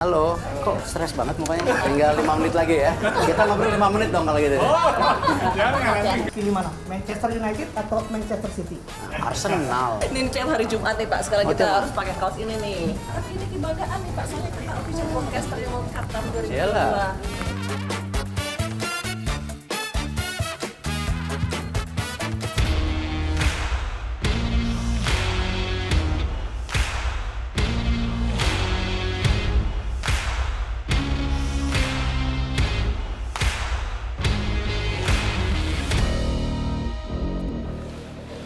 Halo, kok stres banget mukanya? Tinggal 5 menit lagi ya. Kita ngobrol 5 menit dong kalau gitu. Pilih mana? Manchester United atau Manchester City? Arsenal. Ini tiap hari Jumat nih Pak, sekarang Oh, kita tiap- harus pakai kaos ini nih. Tapi ini kebanggaan nih Pak, soalnya kita official podcaster yang World Cup tahun 2022. Iyalah.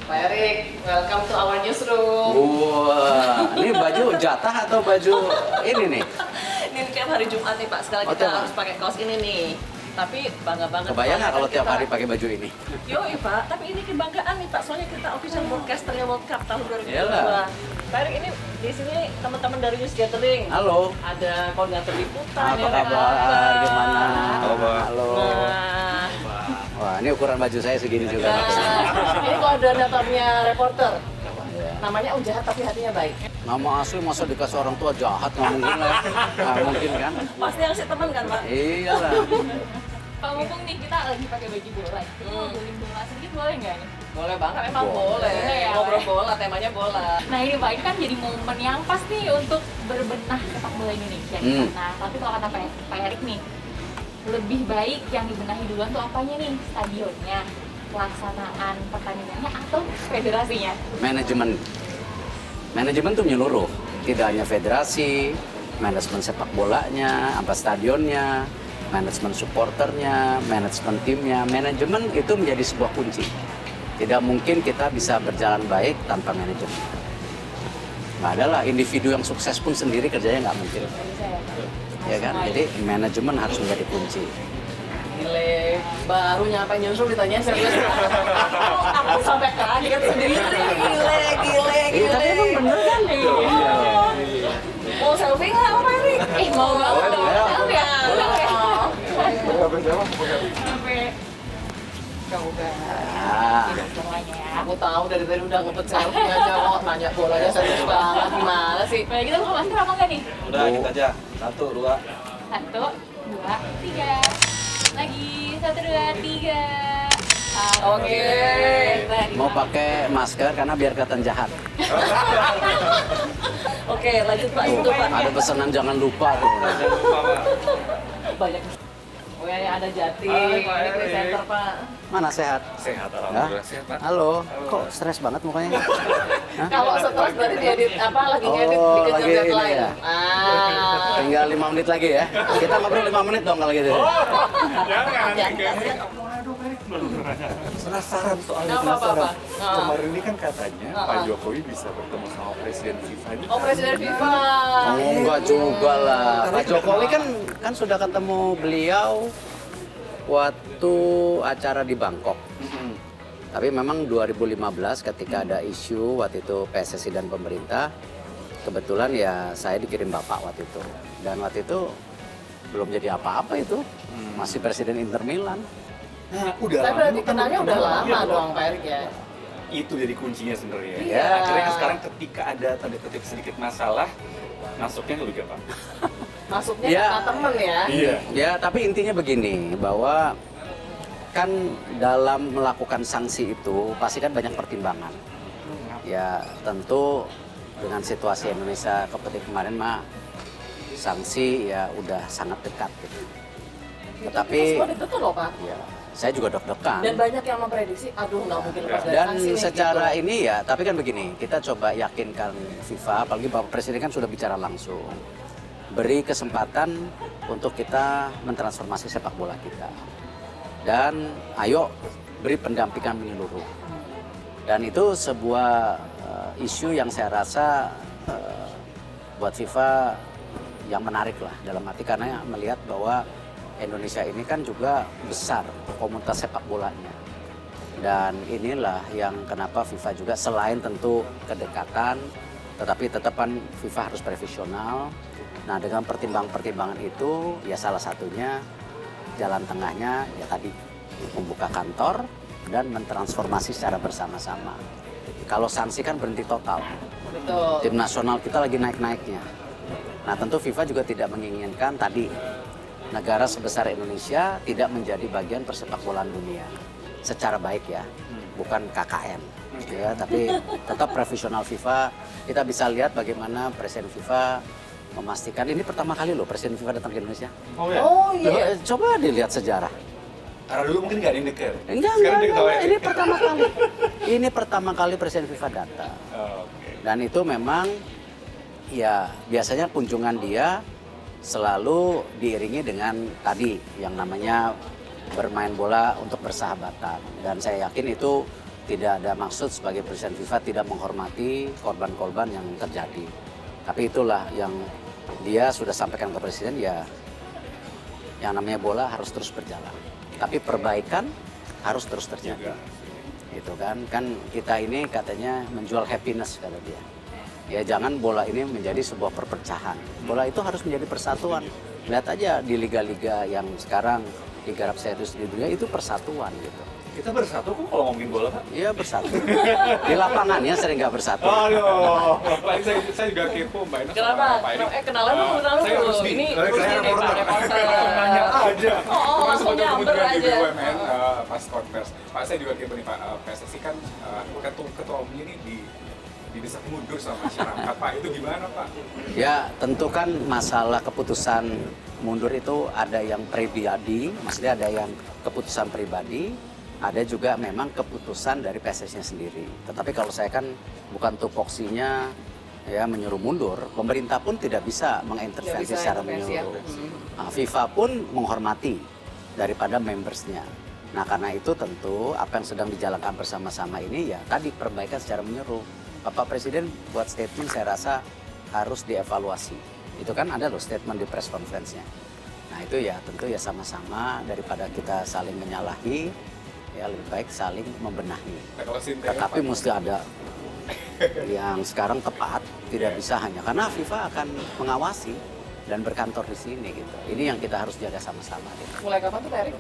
Pak Erik, welcome to our newsroom. Wah, ini baju jatah atau baju ini nih? Ini tiap hari Jumat nih Pak, sekarang Oh, kita tiap- harus pakai kaos ini nih. Tapi bangga banget. Kebayang nggak kalau soalnya tiap kita- hari pakai baju ini? Yoi Pak, tapi ini kebanggaan nih Pak, soalnya kita official podcaster yang World Cup tahun 2022. Iyalah. Pak Erik, ini di sini teman-teman dari News Gathering. Halo. Ada koordinator liputan. Apa ya, kabar? Gimana? Halo, Pak. Halo. Nah, Wah, ini ukuran baju saya segini juga. ini koordinatornya reporter. Namanya jahat tapi hatinya baik. Nama asli masa dikasih orang tua jahat? Nggak mungkin lah. Nggak mungkin kan? Pasti yang si teman kan Pak? Iyalah. Pak mumpung nih kita lagi pakai baju bola, kita ngobrolin bola sedikit boleh nggak nih? Boleh banget, emang boleh. Boleh ya, Ngobrol Pak? bola, temanya bola. Nah ini Pak, ini kan jadi momen yang pas nih untuk berbenah sepak bola Indonesia. Nah tapi kalau kata Pak Erik nih, lebih baik yang dibenahi duluan tuh apanya nih? Stadionnya, pelaksanaan pertandingannya, atau federasinya? Manajemen. Manajemen tuh menyeluruh. Tidak hanya federasi, manajemen sepak bolanya, apa stadionnya, manajemen supporternya, manajemen timnya. Manajemen itu menjadi sebuah kunci. Tidak mungkin kita bisa berjalan baik tanpa manajemen. Nggak ada lah, individu yang sukses pun sendiri kerjanya nggak mungkin. Ya kan? Jadi manajemen harus menjadi kunci. Gile, baru nyampe newsroom ditanya serius. Aku sampai kaget sendiri. Gile. Iya, tapi emang bener kan? Mau selfie nggak Pak Erik? Mau banget dong, Boleh. selfie ya? Sampai coba. Ah, Semuanya ya. Aku tahu dari tadi udah ngepet selfie aja kok, nanya bolanya serius banget gimana sih? Boleh kita buka masker apa nggak nih? Udah, kita aja. 1, 2. 1, 2, 3. Lagi 1, 2, 3. Oke. mau pakai masker karena biar kelihatan jahat. Oke, lanjut Pak, itu Pak. Ada pesanan jangan lupa tuh. Banyak. Oh ya, ada Jati, ini presenter Pak. Mana sehat? Sehat, Ya? alhamdulillah. Sehat, Pak. Halo, kok stres banget mukanya? Hah? Kalau setelah berarti diedit apa lagi ngedit Oh, dikejar lagi ini deadline. ya. Ah. Tinggal 5 menit lagi ya. Kita ngobrol 5 menit dong kalau gitu. Penasaran soalnya, Apa, penasaran. apa? Ah. Kemarin ini kan katanya Ah, Pak ah. Jokowi bisa bertemu sama Presiden FIFA ini. Oh, Presiden FIFA. Oh, enggak juga lah. Pak Jokowi kan sudah ketemu beliau waktu acara di Bangkok. Tapi memang 2015 ketika ada isu waktu itu PSSI dan pemerintah, kebetulan ya saya dikirim bapak waktu itu. Dan waktu itu belum jadi apa-apa itu. Masih presiden Inter Milan. Nah, udah Tapi lama berarti kan kenalnya udah udah lama iya dong Pak Erik ya. Itu jadi kuncinya sebenarnya. Iya. Akhirnya sekarang ketika ada tanda kutip sedikit masalah, masuknya ke Liga Pak. Masuknya Ya. karena temen ya. Iya. Ya, tapi intinya begini, bahwa kan dalam melakukan sanksi itu pasti kan banyak pertimbangan. Ya, tentu dengan situasi Indonesia seperti kemarin mah sanksi ya udah sangat dekat gitu. Tetapi Semua ditutup loh Pak. ya, saya juga deg-degan. Dan banyak yang memprediksi, aduh nggak mungkin pas ada Dan sanksi nih, secara gitu. ini ya, tapi kan begini, kita coba yakinkan FIFA, apalagi Bapak Presiden kan sudah bicara langsung. Beri kesempatan untuk kita mentransformasi sepak bola kita. Dan ayo beri pendampingan menyeluruh. Dan itu sebuah isu yang saya rasa buat FIFA yang menarik lah dalam arti karena melihat bahwa Indonesia ini kan juga besar komunitas sepak bolanya. Dan inilah yang kenapa FIFA juga selain tentu kedekatan, tetapi tetapan FIFA harus profesional. Nah dengan pertimbangan-pertimbangan itu ya salah satunya jalan tengahnya ya tadi membuka kantor dan mentransformasi secara bersama-sama. Kalau sanksi kan berhenti total. Betul. Tim nasional kita lagi naik-naiknya. Nah tentu FIFA juga tidak menginginkan tadi negara sebesar Indonesia tidak menjadi bagian persepakbolaan dunia secara baik ya, bukan KKN ya, tapi tetap profesional FIFA. Kita bisa lihat bagaimana Presiden FIFA memastikan ini pertama kali loh Presiden FIFA datang ke Indonesia. Oh ya? Oh iya. Coba dilihat sejarah. Karena dulu mungkin nggak ada yang deket. Enggak, ini pertama kali. Ini pertama kali Presiden FIFA datang. Oh, oke. Dan itu memang ya biasanya kunjungan dia selalu diiringi dengan tadi yang namanya bermain bola untuk bersahabatan. Dan saya yakin itu tidak ada maksud sebagai Presiden FIFA tidak menghormati korban-korban yang terjadi. Tapi itulah yang dia sudah sampaikan ke Presiden ya, yang namanya bola harus terus berjalan. Tapi perbaikan harus terus terjadi. Gitu kan kita ini katanya menjual happiness kata dia. Ya jangan bola ini menjadi sebuah perpecahan. Bola itu harus menjadi persatuan. Lihat aja di liga-liga yang sekarang digarap serius di dunia itu persatuan gitu. Kita bersatu kok kalau ngomongin bola, Pak? Iya bersatu. Di lapangannya sering nggak bersatu. Aduh, apalagi saya juga kepo Mbak Ina. Kenapa? Kenalan dulu, kenalan Saya dulu. harus Ini saya reporter. Nanya aja. Oh, langsung nyamber Kemudian di aja. BUMN pas konvers. Pak saya juga kepo nih Pak, PSSI kan ketua umumnya ini didesak mundur sama masyarakat. Pak itu gimana Pak? Ya tentu kan masalah keputusan mundur itu ada yang pribadi, maksudnya ada yang keputusan pribadi. Ada juga memang keputusan dari PSSI-nya sendiri. Tetapi kalau saya kan bukan tupoksinya ya menyuruh mundur, pemerintah pun tidak bisa mengintervensi secara menyeluruh. Nah, FIFA pun menghormati daripada membersnya. Nah karena itu tentu apa yang sedang dijalankan bersama-sama ini ya tadi perbaikan secara menyeluruh. Bapak Presiden buat statement saya rasa harus dievaluasi. Itu kan ada loh statement di press conference-nya. Nah itu ya tentu ya sama-sama daripada kita saling menyalahi, ya lebih baik saling membenahi. Tetapi mesti ada yang sekarang tepat, tidak bisa hanya karena FIFA akan mengawasi dan berkantor di sini gitu. Ini yang kita harus jaga sama-sama. Gitu. Mulai kapan tuh Pak Erik?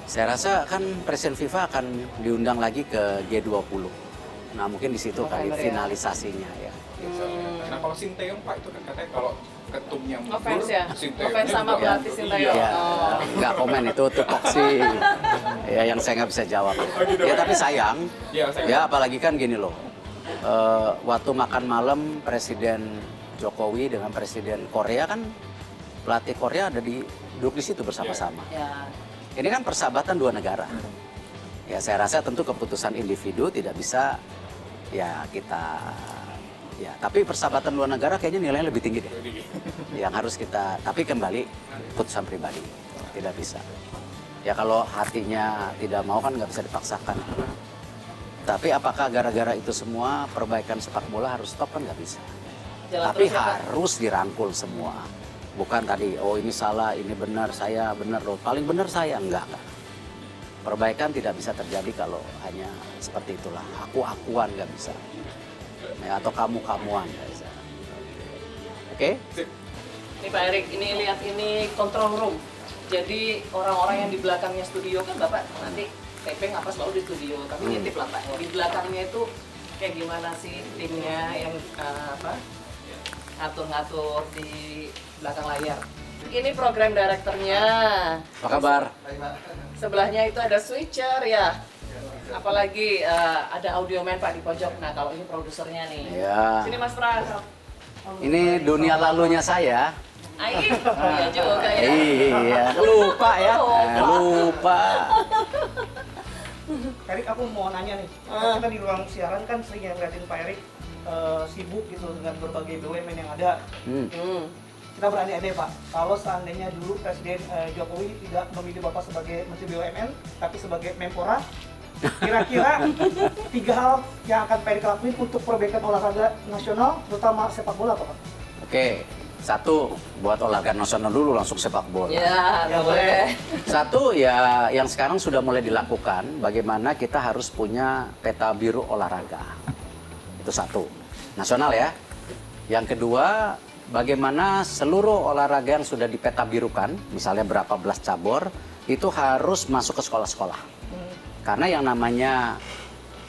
Saya rasa kan Presiden FIFA akan diundang lagi ke G20. Nah mungkin di situ kali finalisasinya ya. Nah kalau Sinteyong Pak itu kan katanya kalau ketumnya mundur, Ngefans ya? Sinteyong Ngefans sama pelatih Sinteyong. Ya, Oh. nggak komen itu tupoksi ya yang saya nggak bisa jawab. Ya tapi sayang, ya apalagi kan gini loh, waktu makan malam Presiden Jokowi dengan Presiden Korea kan pelatih Korea ada duduk di situ bersama-sama. Ya. Ini kan persahabatan dua negara. Ya saya rasa tentu keputusan individu tidak bisa ya kita ya tapi persahabatan dua negara kayaknya nilainya lebih tinggi deh. Yang harus kita tapi kembali putusan pribadi tidak bisa. Ya kalau hatinya tidak mau kan nggak bisa dipaksakan. Tapi apakah gara-gara itu semua perbaikan sepak bola harus stop kan nggak bisa. Jalan Tapi terus ya, Pak? harus dirangkul semua. Bukan tadi, oh ini salah, ini benar, saya benar loh. Paling benar saya, enggak. Perbaikan tidak bisa terjadi kalau hanya seperti itulah. Aku-akuan nggak bisa. Ya, atau kamu-kamuan nggak bisa. Oke? Ini Pak Erik, ini lihat ini control room. Jadi orang-orang yang di belakangnya studio kan Bapak nanti taping apa selalu di studio. Tapi ngintip lah Pak, di belakangnya itu kayak gimana sih timnya yang ngatur-ngatur di belakang layar. Ini program direkturnya. Apa kabar? Sebelahnya itu ada switcher ya. Apalagi ada audio man Pak di pojok. Nah kalau ini produsernya nih. Ya. Sini Mas Pras. Ini dunia lalunya saya. Aih, iya juga ya. Iya, lupa ya. Lupa. Erik, aku mau nanya nih. Kita di ruang siaran kan sering yang ngeliatin Pak Erik sibuk gitu dengan berbagai BUMN yang ada. Kita berandai-andai Pak, kalau seandainya dulu Presiden Jokowi tidak memilih Bapak sebagai Menteri BUMN, tapi sebagai Menpora, kira-kira 3 hal yang akan Pak Erik lakuin untuk perbaikan olahraga nasional, terutama sepak bola Pak? Oke, satu buat olahraga nasional dulu langsung sepak bola. Ya, Ya, boleh. Satu ya yang sekarang sudah mulai dilakukan, bagaimana kita harus punya peta biru olahraga. Itu satu, nasional ya. Yang kedua, bagaimana seluruh olahraga yang sudah dipeta birukan, misalnya berapa belas cabur, itu harus masuk ke sekolah-sekolah. Karena yang namanya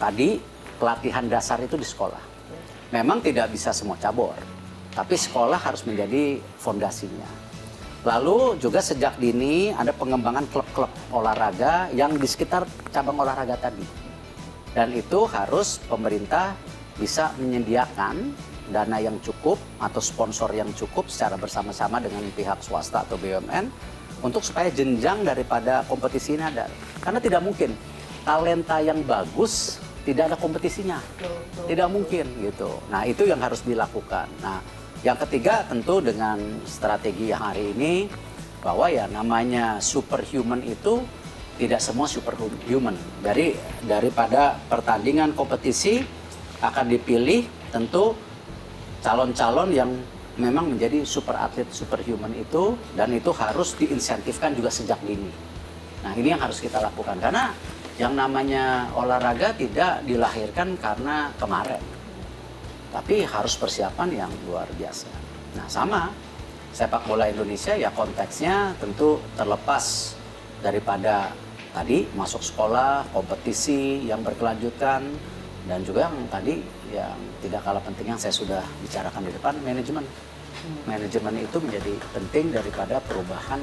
tadi pelatihan dasar itu di sekolah. Memang tidak bisa semua cabur. tapi sekolah harus menjadi fondasinya. Lalu juga sejak dini ada pengembangan klub-klub olahraga yang di sekitar cabang olahraga tadi. Dan itu harus pemerintah bisa menyediakan dana yang cukup atau sponsor yang cukup secara bersama-sama dengan pihak swasta atau BUMN untuk supaya jenjang daripada kompetisi ini ada. Karena tidak mungkin talenta yang bagus tidak ada kompetisinya. Tidak mungkin gitu. Nah, itu yang harus dilakukan. Nah, yang ketiga tentu dengan strategi yang hari ini bahwa ya namanya superhuman itu tidak semua superhuman. Daripada pertandingan kompetisi akan dipilih tentu calon-calon yang memang menjadi super atlet superhuman itu, dan itu harus diinsentifkan juga sejak dini. Nah, ini yang harus kita lakukan karena yang namanya olahraga tidak dilahirkan karena kemarin. Tapi harus persiapan yang luar biasa. Nah, sama sepak bola Indonesia ya konteksnya tentu terlepas daripada tadi masuk sekolah, kompetisi yang berkelanjutan, dan juga yang tadi yang tidak kalah penting yang saya sudah bicarakan di depan, manajemen. Manajemen itu menjadi penting daripada perubahan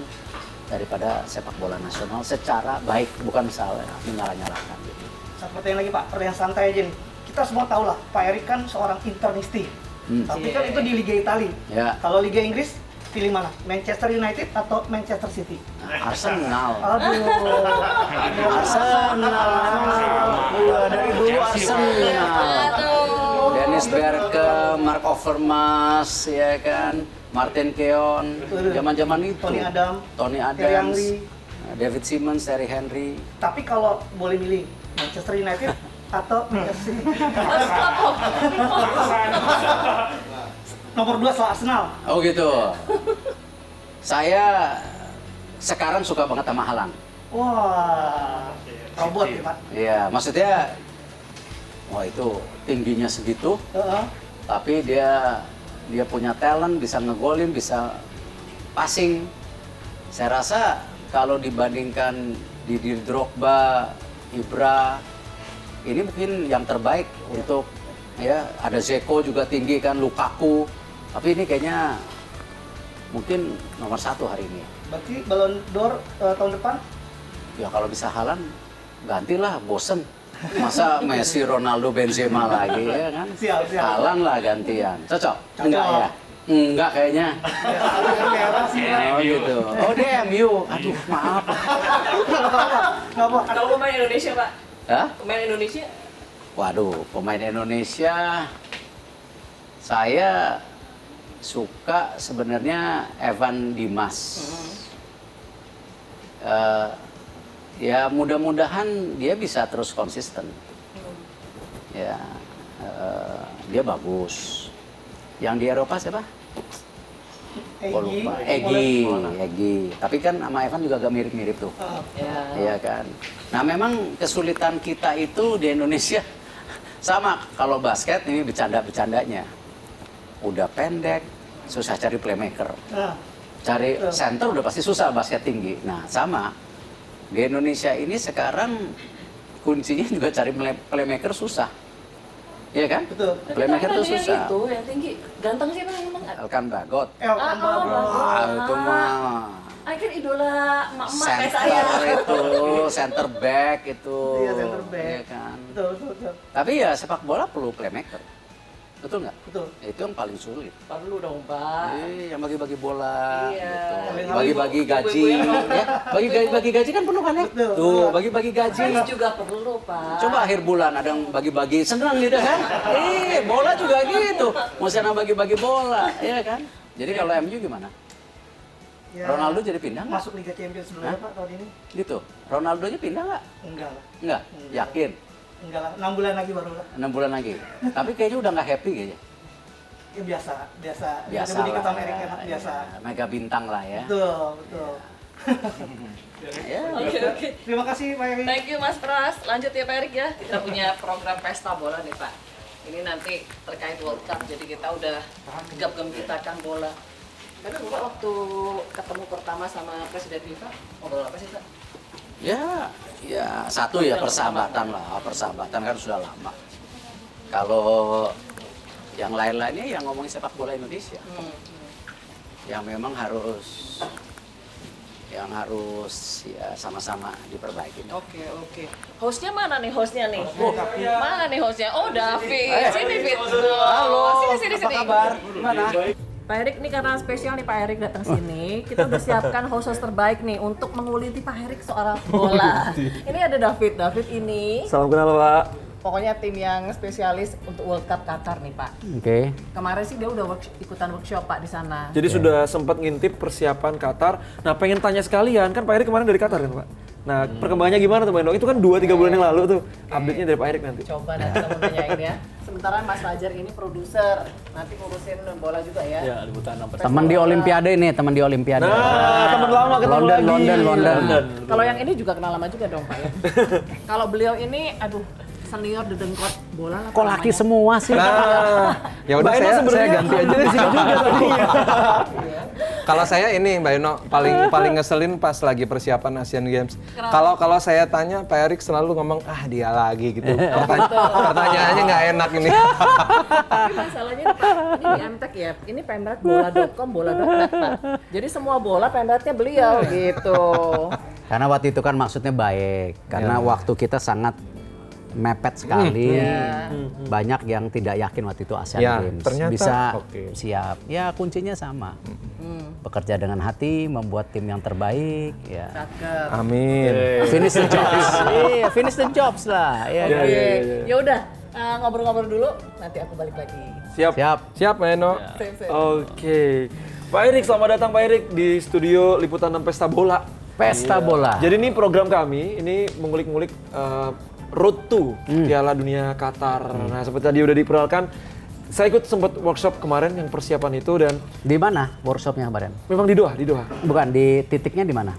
daripada sepak bola nasional secara baik, bukan misalnya menyalah-nyalahkan. Gitu. Satu pertanyaan lagi Pak, pertanyaan santai aja nih. Kita semua tahu lah, Pak Erik kan seorang internisti. Tapi kan itu di Liga Italia. Ya. Kalau Liga Inggris, pilih mana? Manchester United atau Manchester City? Nah, Arsenal. Aduh. Arsenal. Dari dulu Arsenal. Dennis Bergkamp, Mark Overmars, ya kan, Martin Keown, zaman-zaman itu. Tony Adams, David Simmons, Thierry Henry. Tapi kalau boleh milih Manchester United atau Manchester City? Nomor 2 setelah Arsenal. Oh gitu. Saya sekarang suka banget sama Haaland. Wah, robot ya Pak? Iya, maksudnya, wah itu tingginya segitu, tapi dia punya talent, bisa ngegolin, bisa passing. Saya rasa kalau dibandingkan Didier Drogba, Ibra, ini mungkin yang terbaik untuk ya, ada Zeko juga tinggi kan, Lukaku, tapi ini kayaknya mungkin nomor 1 hari ini. Berarti Ballon d'Or tahun depan? Ya kalau bisa Haaland, gantilah, bosen. Masa Messi, Ronaldo, Benzema lagi ya kan? Siap. Haaland lah gantian. Cocok? Enggak ya? Enggak kayaknya. Merah sih. Oh gitu. Oh dia MU. Aduh maaf. Nggak apa. Kalau pemain Indonesia Pak? Hah? Pemain Indonesia? Waduh, pemain Indonesia saya suka sebenarnya Evan Dimas. Ya mudah-mudahan dia bisa terus konsisten. Ya, dia bagus. Yang di Eropa siapa? Oh, lupa. Egy. Tapi kan sama Evan juga agak mirip-mirip tuh. Iya kan. Nah memang kesulitan kita itu di Indonesia sama. Kalau basket ini bercanda-bercandanya. Udah pendek, susah cari playmaker. Cari center udah pasti susah, basket tinggi. Nah sama. Di Indonesia ini sekarang kuncinya juga cari playmaker susah. Iya kan? Betul. Playmaker tuh susah. Itu yang tinggi, ganteng siapa yang menang? Elkan Bagot. Itu mah Akhir idola emak-emak kayak saya. center itu, center back itu. Iya, center back. Iya kan? Betul. Tapi ya sepak bola perlu playmaker. Betul nggak? Betul. Itu yang paling sulit. Perlu dong Pak. Yang bagi-bagi bola, Iya. gitu. Bagi-bagi gaji, ya. Bagi gaji kan perlu kan ya? Betul. Tuh, bagi-bagi gaji. Fans juga perlu Pak. Coba akhir bulan ada yang bagi-bagi senang gitu kan? Bola juga gitu. Mau senang bagi-bagi bola, ya kan? Jadi kalau MU gimana? Ya, Ronaldo jadi pindah nggak? masuk Liga Champions dulu ya Pak tahun ini? Gitu. Ronaldo-nya pindah nggak? Enggak lah. Nggak? Yakin? Enggak lah. 6 bulan lagi baru lah. 6 bulan lagi. Tapi kayaknya udah nggak happy kayaknya. Ya biasa. Biasa Dibanding lah. ke Amerika enak biasa. Mega bintang lah ya. Betul. Ya, Oke. Terima kasih Pak Erik. Thank you Mas Pras. Lanjut ya Pak Erik ya. Kita punya program pesta bola nih Pak. Ini nanti terkait World Cup, jadi kita udah gegap gempitakan bola. Tapi Bapak waktu ketemu pertama sama Presiden FIFA, ngobrol apa sih Pak? Ya satu ya persahabatan lah. Persahabatan kan sudah lama. Kalau Yang lain-lainnya yang ngomongin sepak bola Indonesia. Yang memang harus ya sama-sama diperbaiki. Oke. Hostnya mana nih hostnya nih? Mana nih hostnya? Oh, David. Sini, Fit. Halo, Sini. apa kabar? Gimana? Pak Erik, ini karena spesial nih Pak Erik datang sini, kita udah siapkan host terbaik nih untuk menguliti Pak Erik soal bola. Ini ada David. David ini Salam kenal Pak. pokoknya tim yang spesialis untuk World Cup Qatar nih Pak. Oke. Kemarin sih dia udah ikutan workshop Pak di sana. Jadi sudah sempat ngintip persiapan Qatar. Nah pengen tanya sekalian, kan Pak Erik kemarin dari Qatar kan Pak? Nah perkembangannya gimana tuh Mbak Eno? Itu kan 2-3 bulan yang lalu tuh update-nya dari Pak Erik nanti. Coba nanti kamu tanyain ya. Sementara Mas Fajar ini produser, nanti ngurusin bola juga ya. Ya, liputan 6 Teman di Olimpiade nih, teman di Olimpiade. Nah, teman lama ketemu London. Kalau yang ini juga kenal lama juga dong Pak ya. Kalau beliau ini, aduh, senior dedengkot bola lah. Kok laki semua sih? Nah, ya udah saya ganti aja di sini juga tadi. Kalau saya ini Mbak Eno paling ngeselin pas lagi persiapan Asian Games. Kalau saya tanya Pak Erik selalu ngomong dia lagi gitu. Pertanyaannya nggak enak ini. Tapi masalahnya nih, Pak, ini di MTech ya, ini pemret bola.com, bola.net Pak. Jadi semua bola pemretnya beliau gitu. Karena waktu itu kan maksudnya baik, karena waktu kita sangat mepet sekali. Banyak yang tidak yakin waktu itu Asian Ya, Games ternyata bisa oke. siap. Ya kuncinya sama. Bekerja dengan hati, membuat tim yang terbaik. Ya. Cakep. Amin. Finish the jobs. Iya, finish the jobs lah. Ya, Oke, ya udah ngobrol-ngobrol dulu, nanti aku balik lagi. Siap. Siap Mbak Eno. Oke. Pak Erik, selamat datang Pak Erik di studio Liputan 6 Pesta Bola. Pesta bola. Jadi ini program kami, ini mengulik-ngulik Road to Piala Dunia Qatar. Nah, seperti tadi udah diperkenalkan, saya ikut sempat workshop kemarin yang persiapan itu dan Di mana workshopnya kemarin? memang di Doha. Bukan, di titiknya di mana?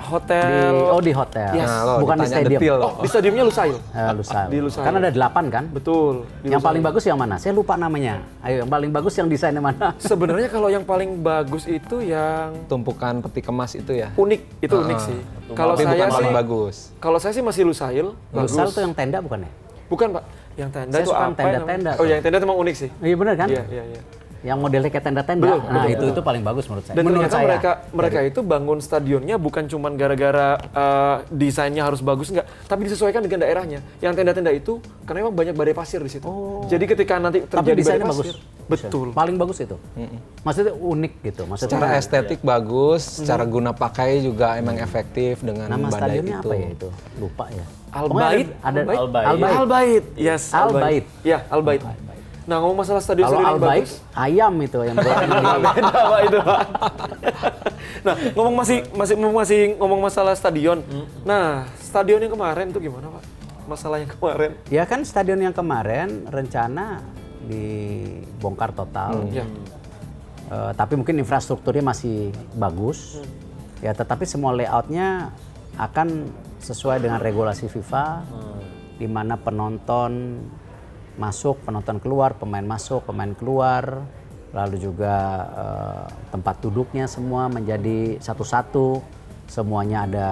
Hotel. Di hotel. Yes. Nah, lo Bukan di ditanya stadium. detail loh. Oh, di stadiumnya Lusail. Lusail. Di Lusail. Kan ada 8 kan? Betul. di Yang Lusail. paling bagus yang mana? Saya lupa namanya. Ayo, yang paling bagus yang desainnya mana? Sebenarnya kalau yang paling bagus itu yang Tumpukan peti kemas itu ya. unik, itu unik sih. Kalau Tapi saya bukan sih, paling bagus. kalau saya sih masih Lusail. Lusail bagus. tuh yang tenda bukan ya? Bukan Pak, yang tenda Saya itu suka apa? yang tenda-tenda Oh, tuh. yang tenda itu emang unik sih. Iya bener kan? Iya. Yang modelnya kayak tenda-tenda. Betul, Nah, betul. itu paling bagus menurut saya. Dan menurut ternyata saya. mereka itu bangun stadionnya bukan cuma gara-gara desainnya harus bagus, enggak, tapi disesuaikan dengan daerahnya. Yang tenda-tenda itu karena memang banyak badai pasir di situ. Jadi ketika nanti Tapi terjadi badai desainnya pasir, bagus. betul. Paling bagus itu. Maksudnya unik gitu. Maksudnya Secara estetik bagus, secara guna pakai juga emang efektif dengan nama badai stadionnya itu. apa ya itu? Lupa ya. Al Pokoknya Bait. ada Al Bait. Yes, Al Bait. Iya, Al Bait. Nah, ngomong masalah stadion Kalau yang Al Bait, bagus. ayam itu yang buat Beda Pak itu Pak. Nah, masih ngomong masalah stadion. Nah, stadion yang kemarin tuh gimana Pak? Masalah yang kemarin. Ya kan stadion yang kemarin rencana dibongkar total. Ya. Tapi mungkin infrastrukturnya masih bagus. Ya, tetapi semua layoutnya akan sesuai dengan regulasi FIFA, di mana penonton masuk, penonton keluar, pemain masuk, pemain keluar, lalu juga tempat duduknya semua menjadi satu-satu, semuanya ada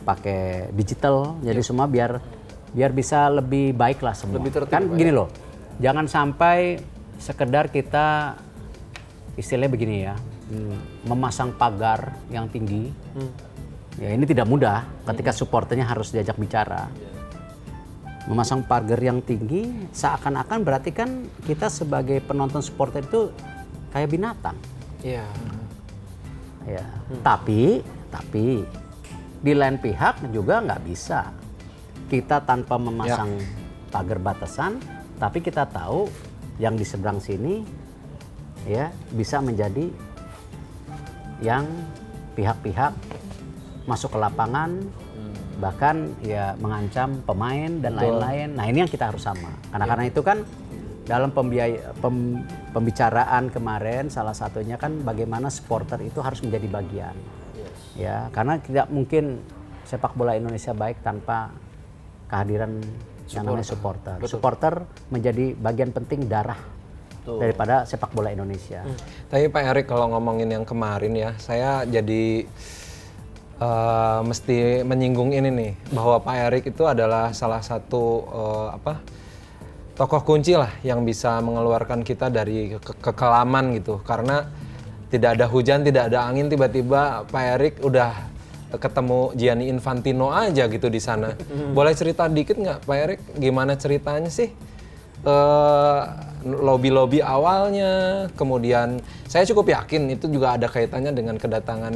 pakai digital, jadi semua biar bisa lebih baik lah semua. Lebih tertib, Kan Pak, gini loh, jangan sampai sekedar kita istilahnya begini ya, memasang pagar yang tinggi. Ya ini tidak mudah ketika supporternya harus diajak bicara. Memasang pagar yang tinggi seakan-akan berarti kan kita sebagai penonton supporter itu kayak binatang. Iya. Ya. Tapi di lain pihak juga nggak bisa kita tanpa memasang pagar batasan, tapi kita tahu yang di seberang sini ya bisa menjadi yang pihak-pihak masuk ke lapangan, bahkan ya mengancam pemain dan lain-lain. Nah ini yang kita harus sama. Karena itu kan dalam pembicaraan kemarin salah satunya kan bagaimana supporter itu harus menjadi bagian. Ya, karena tidak mungkin sepak bola Indonesia baik tanpa kehadiran yang namanya supporter. Supporter menjadi bagian penting darah daripada sepak bola Indonesia. Tapi Pak Erik kalau ngomongin yang kemarin ya, saya jadi mesti menyinggung ini nih, bahwa Pak Erik itu adalah salah satu tokoh kunci lah yang bisa mengeluarkan kita dari kekelaman gitu. Karena tidak ada hujan, tidak ada angin, tiba-tiba Pak Erik udah ketemu Gianni Infantino aja gitu di sana. Boleh cerita dikit nggak Pak Erik, gimana ceritanya sih? Lobby-lobby awalnya, kemudian saya cukup yakin itu juga ada kaitannya dengan kedatangan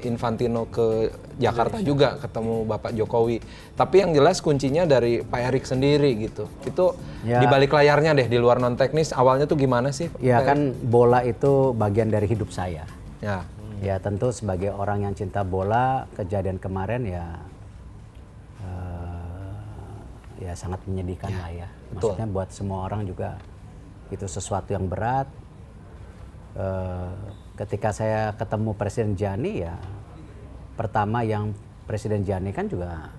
Infantino ke Jakarta juga, ketemu Bapak Jokowi. Tapi yang jelas kuncinya dari Pak Erik sendiri gitu. Itu di balik layarnya deh, di luar non teknis, awalnya tuh gimana sih? Ya kan bola itu bagian dari hidup saya. Ya. Ya tentu sebagai orang yang cinta bola, kejadian kemarin ya sangat menyedihkan lah ya. Maksudnya buat semua orang juga itu sesuatu yang berat. Ketika saya ketemu Presiden Gianni ya, pertama yang Presiden Gianni kan juga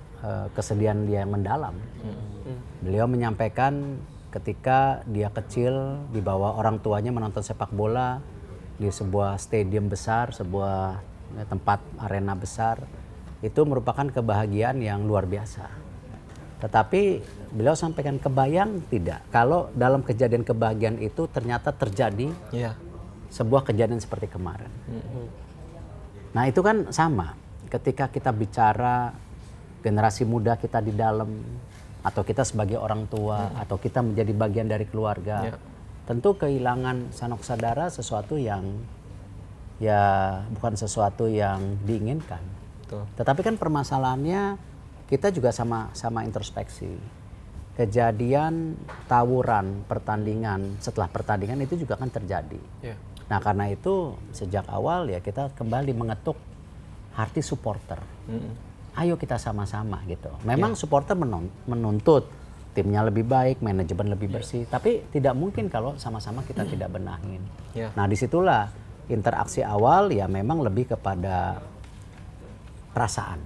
kesedihan dia yang mendalam. Beliau menyampaikan ketika dia kecil dibawa orang tuanya menonton sepak bola di sebuah stadium besar, sebuah tempat arena besar, itu merupakan kebahagiaan yang luar biasa. Tetapi beliau sampaikan, kebayang tidak kalau dalam kejadian kebahagiaan itu ternyata terjadi sebuah kejadian seperti kemarin. Nah itu kan sama ketika kita bicara generasi muda kita di dalam, atau kita sebagai orang tua, atau kita menjadi bagian dari keluarga, tentu kehilangan sanak saudara sesuatu yang ya bukan sesuatu yang diinginkan. Tetapi kan permasalahannya kita juga sama introspeksi. Kejadian tawuran pertandingan, setelah pertandingan itu juga kan terjadi. Nah karena itu sejak awal ya kita kembali mengetuk hati supporter. Ayo kita sama-sama gitu. Memang supporter menuntut timnya lebih baik, manajemen lebih bersih. Tapi tidak mungkin kalau sama-sama kita tidak benahin. Nah disitulah interaksi awal ya memang lebih kepada perasaan.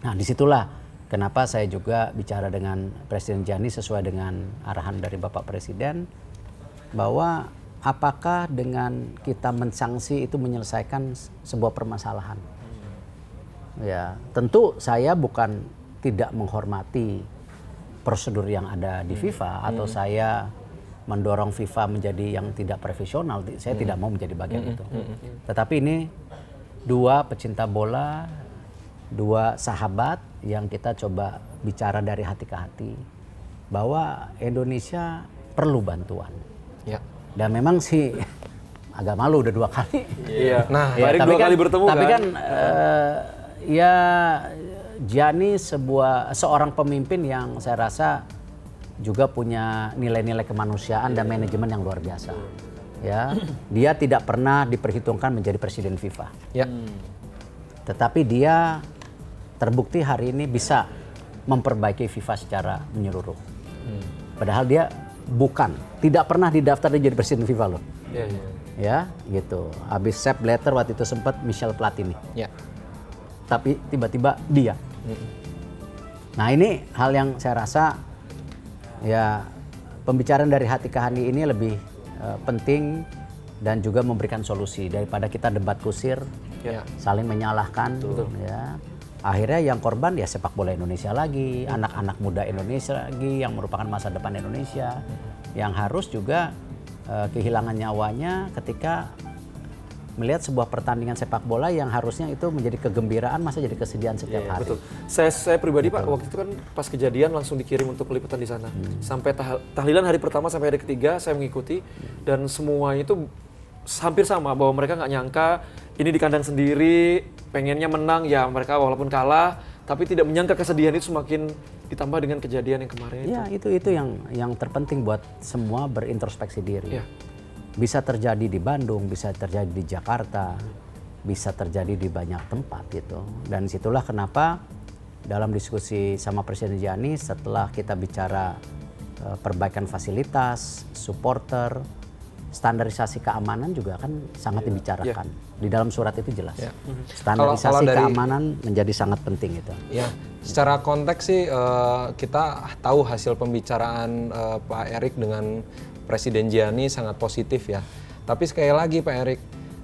Nah disitulah kenapa saya juga bicara dengan Presiden Gianni sesuai dengan arahan dari Bapak Presiden, bahwa apakah dengan kita mensanksi itu menyelesaikan sebuah permasalahan. Ya tentu saya bukan tidak menghormati prosedur yang ada di FIFA, atau saya mendorong FIFA menjadi yang tidak profesional. Saya tidak mau menjadi bagian itu. Tetapi ini dua pecinta bola, dua sahabat yang kita coba bicara dari hati ke hati bahwa Indonesia perlu bantuan. Dan memang sih agak malu udah 2 kali. Nah, ya, tapi 2 kali bertemu tapi kan ya Gianni seorang pemimpin yang saya rasa juga punya nilai-nilai kemanusiaan dan manajemen yang luar biasa. Ya, dia tidak pernah diperhitungkan menjadi presiden FIFA. Tetapi dia terbukti hari ini bisa memperbaiki FIFA secara menyeluruh. Padahal dia tidak pernah didaftar jadi presiden FIFA loh. Ya, gitu. Habis Sepp Blatter waktu itu sempat Michel Platini. Tapi tiba-tiba dia. Nah ini hal yang saya rasa ya pembicaraan dari hati ke hati ini lebih penting dan juga memberikan solusi daripada kita debat kusir, saling menyalahkan. Ya. Akhirnya yang korban ya sepak bola Indonesia lagi, anak-anak muda Indonesia lagi yang merupakan masa depan Indonesia, yang harus juga kehilangan nyawanya ketika melihat sebuah pertandingan sepak bola yang harusnya itu menjadi kegembiraan, masa jadi kesedihan setiap hari. Betul. Saya pribadi Pak, waktu itu kan pas kejadian langsung dikirim untuk peliputan di sana. Sampai tahlilan hari pertama sampai hari ketiga saya mengikuti, dan semua itu hampir sama, bahwa mereka nggak nyangka ini di kandang sendiri, pengennya menang ya mereka walaupun kalah, tapi tidak menyangka kesedihan itu semakin ditambah dengan kejadian yang kemarin itu. Ya itu yang terpenting buat semua berintrospeksi diri. Bisa terjadi di Bandung, bisa terjadi di Jakarta, bisa terjadi di banyak tempat gitu. Dan situlah kenapa dalam diskusi sama Presiden Gianni setelah kita bicara perbaikan fasilitas, supporter, standarisasi keamanan juga kan sangat dibicarakan. Di dalam surat itu jelas. Standarisasi keamanan menjadi sangat penting itu. Ya, secara konteks sih kita tahu hasil pembicaraan Pak Erik dengan Presiden Gianni sangat positif ya. Tapi sekali lagi Pak Erik,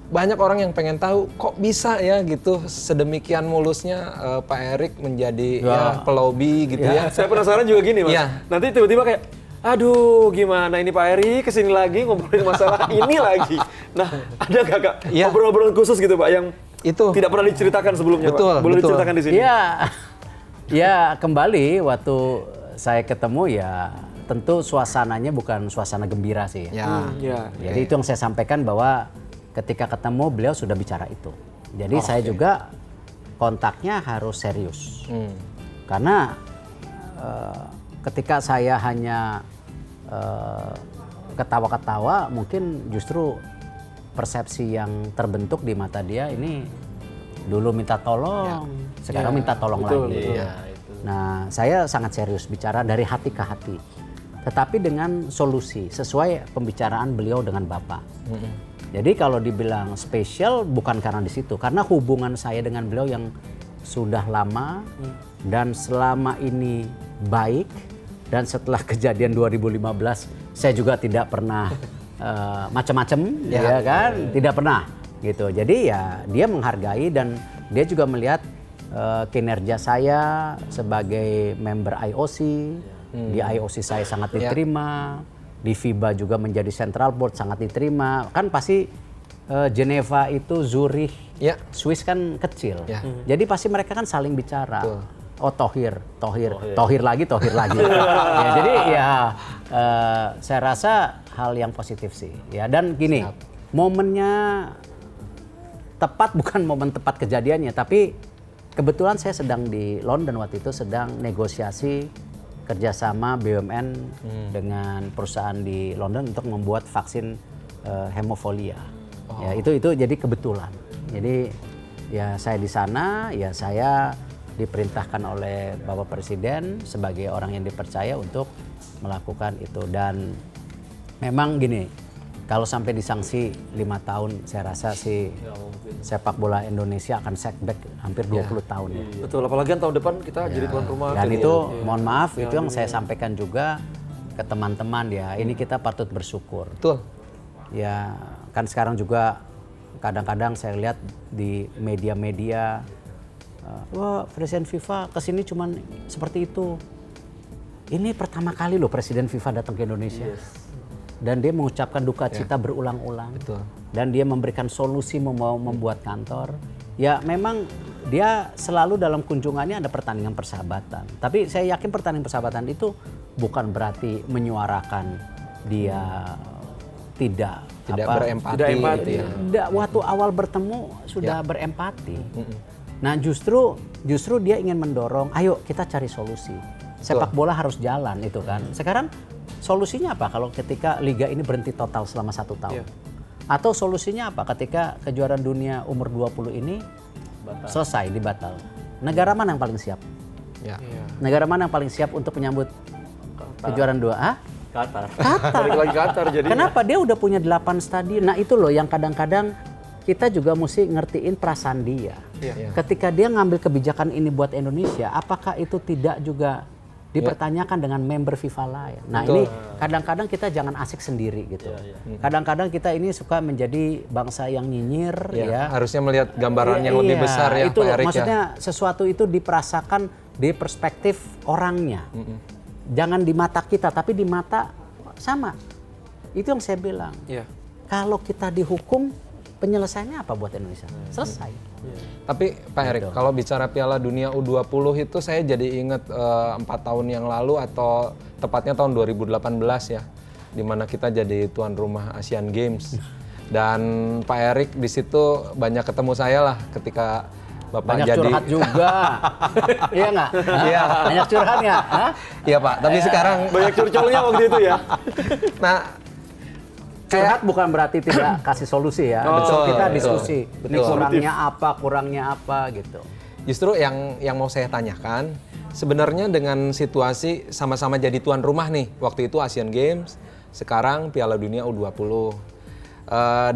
banyak orang yang pengen tahu kok bisa ya gitu sedemikian mulusnya Pak Erik menjadi pelobi gitu ya. Saya penasaran juga gini Mas. Nanti tiba-tiba kayak Aduh, gimana ini Pak Eri kesini lagi ngobrolin masalah ini lagi. Nah, ada nggak Kak Iya. obrolan khusus gitu Pak yang Itu. tidak pernah diceritakan sebelumnya Betul, Pak? Boleh betul. diceritakan di sini? Ya, ya kembali waktu saya ketemu ya tentu suasananya bukan suasana gembira sih ya. Ya. Ya. Jadi itu yang saya sampaikan bahwa ketika ketemu beliau sudah bicara itu. Jadi saya juga kontaknya harus serius. Karena ketika saya hanya ketawa-ketawa mungkin justru persepsi yang terbentuk di mata dia ini dulu minta tolong, sekarang minta tolong lagi. Nah, saya sangat serius bicara dari hati ke hati. Tetapi dengan solusi sesuai pembicaraan beliau dengan Bapak. Jadi kalau dibilang spesial bukan karena di situ, karena hubungan saya dengan beliau yang sudah lama dan selama ini baik, dan setelah kejadian 2015 saya juga tidak pernah macam-macam ya kan, tidak pernah gitu. Jadi ya dia menghargai dan dia juga melihat kinerja saya sebagai member IOC. Di IOC saya sangat diterima, di FIBA juga menjadi Central Board sangat diterima. Kan pasti Geneva itu, Zurich, Swiss kan kecil. Jadi pasti mereka kan saling bicara. Oh Thohir lagi. Ya, jadi ya saya rasa hal yang positif sih. Ya dan gini, momennya tepat bukan momen tepat kejadiannya, tapi kebetulan saya sedang di London waktu itu sedang negosiasi kerjasama BUMN dengan perusahaan di London untuk membuat vaksin hemofilia. Ya itu jadi kebetulan. Jadi ya saya di sana, ya saya diperintahkan oleh Bapak Presiden sebagai orang yang dipercaya untuk melakukan itu. Dan memang gini, kalau sampai disanksi 5 tahun, saya rasa sih sepak bola Indonesia akan setback hampir 20 tahun ya. Betul, apalagi kan tahun depan kita jadi tuan rumah. Dan itu mohon maaf, itu yang saya sampaikan juga ke teman-teman ya, ini kita patut bersyukur. Betul. Ya kan sekarang juga kadang-kadang saya lihat di media-media, wah Presiden FIFA kesini cuman seperti itu. Ini pertama kali loh Presiden FIFA datang ke Indonesia. Dan dia mengucapkan duka cita berulang-ulang. Dan dia memberikan solusi mau membuat kantor. Ya memang dia selalu dalam kunjungannya ada pertandingan persahabatan. Tapi saya yakin pertandingan persahabatan itu bukan berarti menyuarakan dia tidak berempati. Tidak empati. Tidak, waktu awal bertemu sudah berempati. Nah justru dia ingin mendorong, ayo kita cari solusi. Sepak bola harus jalan itu kan. Sekarang solusinya apa kalau ketika liga ini berhenti total selama 1 tahun? Atau solusinya apa ketika kejuaraan dunia umur 20 ini selesai, dibatal? Negara mana yang paling siap? Negara mana yang paling siap untuk menyambut kejuaraan dua? Qatar. Qatar. Balik lagi Qatar jadi. Kenapa dia udah punya 8 stadion? Nah itu loh yang kadang-kadang kita juga mesti ngertiin perasaan dia. Ketika dia ngambil kebijakan ini buat Indonesia, apakah itu tidak juga dipertanyakan dengan member FIFA lain? Nah ini kadang-kadang kita jangan asik sendiri gitu. Kadang-kadang kita ini suka menjadi bangsa yang nyinyir ya. Harusnya melihat gambaran yang lebih besar ya itu Pak Erik maksudnya sesuatu itu diperasakan di perspektif orangnya. Jangan di mata kita, tapi di mata sama. Itu yang saya bilang. Kalau kita dihukum, penyelesaiannya apa buat Indonesia? Selesai. Tapi Pak Erik, kalau bicara Piala Dunia U20 itu saya jadi ingat 4 tahun yang lalu atau tepatnya tahun 2018 ya, di mana kita jadi tuan rumah Asian Games. Dan Pak Erik di situ banyak ketemu saya lah ketika Bapak banyak jadi curhat juga. Iya nggak? Iya. Banyak curhat nggak? Iya Pak, tapi sekarang banyak curcolnya waktu itu ya. Nah, curhat bukan berarti tidak kasih solusi ya. Betul, kita betul. diskusi. Ini Betul. kurangnya apa gitu. Justru yang mau saya tanyakan, sebenarnya dengan situasi sama-sama jadi tuan rumah nih, waktu itu Asian Games, sekarang Piala Dunia U20.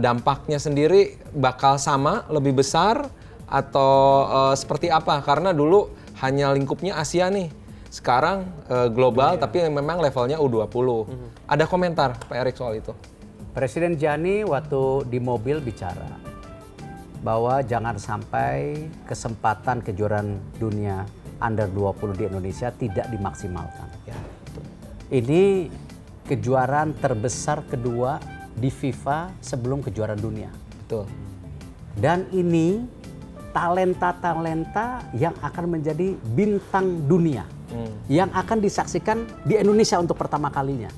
Dampaknya sendiri bakal sama, lebih besar, atau seperti apa? Karena dulu hanya lingkupnya Asia nih, sekarang global tapi memang levelnya U20. Ada komentar Pak Erik soal itu? Presiden Gianni waktu di mobil bicara bahwa jangan sampai kesempatan kejuaraan dunia under 20 di Indonesia tidak dimaksimalkan. Ini kejuaraan terbesar kedua di FIFA sebelum kejuaraan dunia. Betul. Dan ini talenta-talenta yang akan menjadi bintang dunia. Yang akan disaksikan di Indonesia untuk pertama kalinya.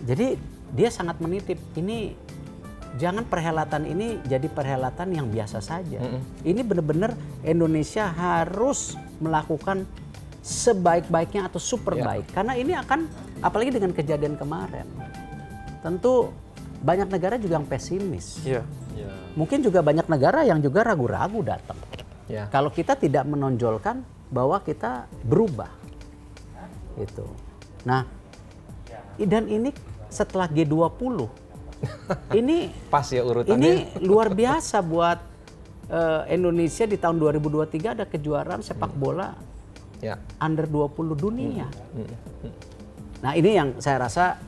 Jadi dia sangat menitip, ini jangan perhelatan ini jadi perhelatan yang biasa saja. Ini benar-benar Indonesia harus melakukan sebaik-baiknya atau super baik. Karena ini akan, apalagi dengan kejadian kemarin, tentu banyak negara juga yang pesimis. Mungkin juga banyak negara yang juga ragu-ragu datang. Kalau kita tidak menonjolkan bahwa kita berubah. Gitu. Nah, dan ini setelah G20, ini pas ya urutannya. ini luar biasa buat Indonesia. Di tahun 2023 ada kejuaraan sepak bola under 20 dunia. Nah, ini yang saya rasa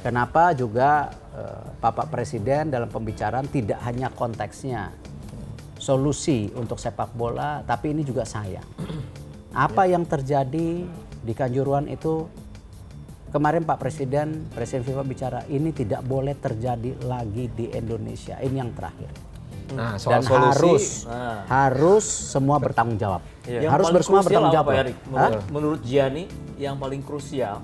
kenapa juga Bapak Presiden dalam pembicaraan tidak hanya konteksnya solusi untuk sepak bola, tapi ini juga sayang. Apa yang terjadi di Kanjuruhan itu kemarin Pak Presiden FIFA bicara, ini tidak boleh terjadi lagi di Indonesia. Ini yang terakhir. Nah, soal Dan solusi harus semua bertanggung jawab. Yang Harus paling bersama krusial bertanggung apa, jawab. Pak Erik? Menurut Gianni, yang paling krusial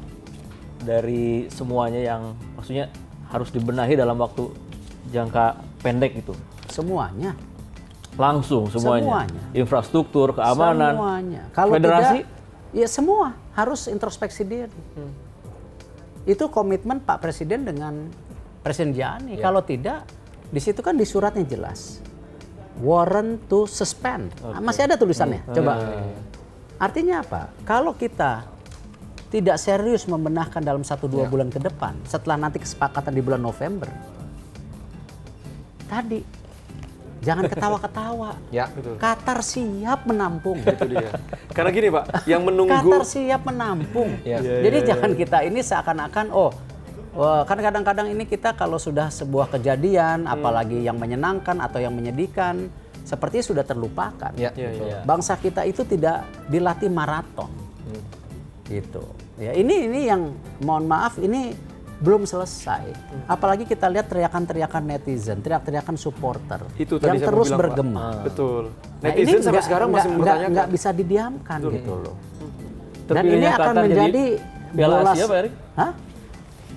dari semuanya yang maksudnya harus dibenahi dalam waktu jangka pendek itu. Semuanya. Langsung semuanya. Semuanya. Infrastruktur, keamanan. Semuanya. Kalau federasi, ya semua harus introspeksi diri. Itu komitmen Pak Presiden dengan Presiden Gianni. Kalau tidak, di situ kan di suratnya jelas. Warrant to suspend. Masih ada tulisannya. Coba. Artinya apa? Kalau kita tidak serius membenahkan dalam 1-2 bulan ke depan, setelah nanti kesepakatan di bulan November, tadi jangan ketawa-ketawa. Qatar siap menampung. Itu dia. Karena gini Pak, yang menunggu Qatar siap menampung. Jadi jangan kita ini seakan-akan kan kadang-kadang ini kita kalau sudah sebuah kejadian, apalagi yang menyenangkan atau yang menyedihkan, sepertinya sudah terlupakan. Bangsa kita itu tidak dilatih maraton. Gitu. Ya, ini yang mohon maaf ini belum selesai. Apalagi kita lihat teriakan-teriakan netizen, teriak-teriakan supporter itu tadi yang saya terus mau bilang, bergema. Pak. Betul. Nah, Netizen ini sampai sekarang masih mempertanyakan. nggak bisa didiamkan gitu loh. Dan terpilihnya ini akan Qatar jadi menjadi Piala bola. Asia, Pak Erik? Hah?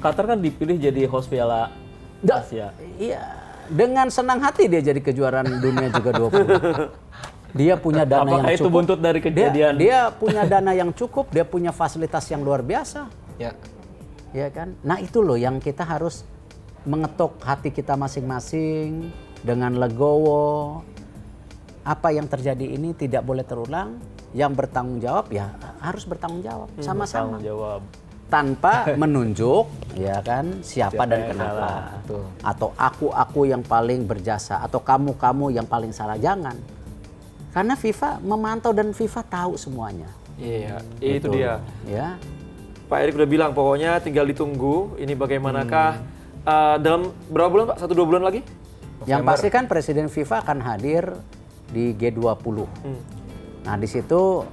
Qatar kan dipilih jadi host Piala Asia. Iya, dengan senang hati dia jadi kejuaraan dunia juga 20. Dia punya dana Apakah yang itu cukup. buntut dari kejadian? Dia punya dana yang cukup, dia punya fasilitas yang luar biasa. Ya kan? Nah, itu loh yang kita harus mengetuk hati kita masing-masing dengan legowo. Apa yang terjadi ini tidak boleh terulang. Yang bertanggung jawab ya harus bertanggung jawab sama-sama. Bertanggung jawab. Tanpa menunjuk ya kan siapa dan kenapa. Atau aku yang paling berjasa atau kamu yang paling salah, jangan. Karena FIFA memantau dan FIFA tahu semuanya. Iya, itu dia. Ya. Pak Erik udah bilang pokoknya tinggal ditunggu ini bagaimanakah dalam berapa bulan Pak? 1-2 bulan lagi? Yang pasti kan Presiden FIFA akan hadir di G20. Nah, di situ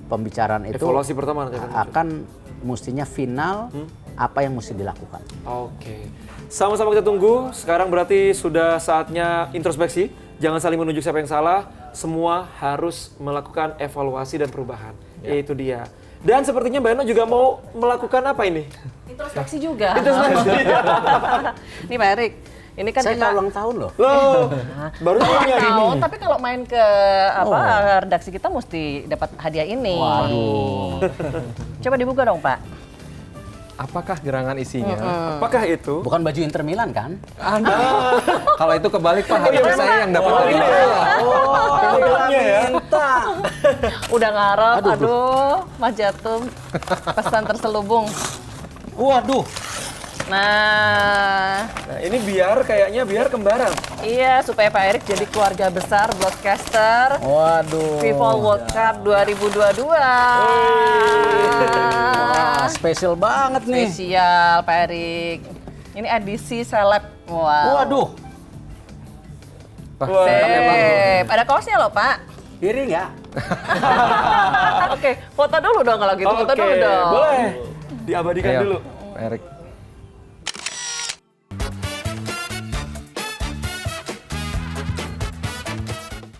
pembicaraan itu Evaluasi pertama nanti akan mestinya final apa yang mesti dilakukan. Oke. Sama-sama kita tunggu. Sekarang berarti sudah saatnya introspeksi. Jangan saling menunjuk siapa yang salah. Semua harus melakukan evaluasi dan perubahan. Itu dia. Dan sepertinya Mbak Eno juga mau melakukan apa ini? Introspeksi juga. Introspeksi. Nih Pak Erik, ini kan Saya kita ulang tahun loh. Loh, baru punya tahu, ini. tapi kalau main ke redaksi kita mesti dapat hadiah ini. Waduh. Coba dibuka dong Pak. Apakah gerangan isinya? Apakah itu? Bukan baju Inter Milan kan? Kalau itu kebalik Pak, harusnya saya yang dapat lagi. Minta. Udah ngarep, aduh, Mas Jatum. Pesan terselubung. Waduh. Nah, Ini biar kembaran. iya supaya Pak Erik jadi keluarga besar broadcaster Waduh. FIFA World Cup 2022. Wah, spesial banget nih. Spesial Pak Erik. Ini edisi seleb. Wow. Waduh. Sip. Ada kaosnya loh Pak. Iri nggak? Oke, foto dulu dong kalau gitu. Foto Oke, dulu dong. boleh. Diabadikan Ayo, dulu. Pak Erik.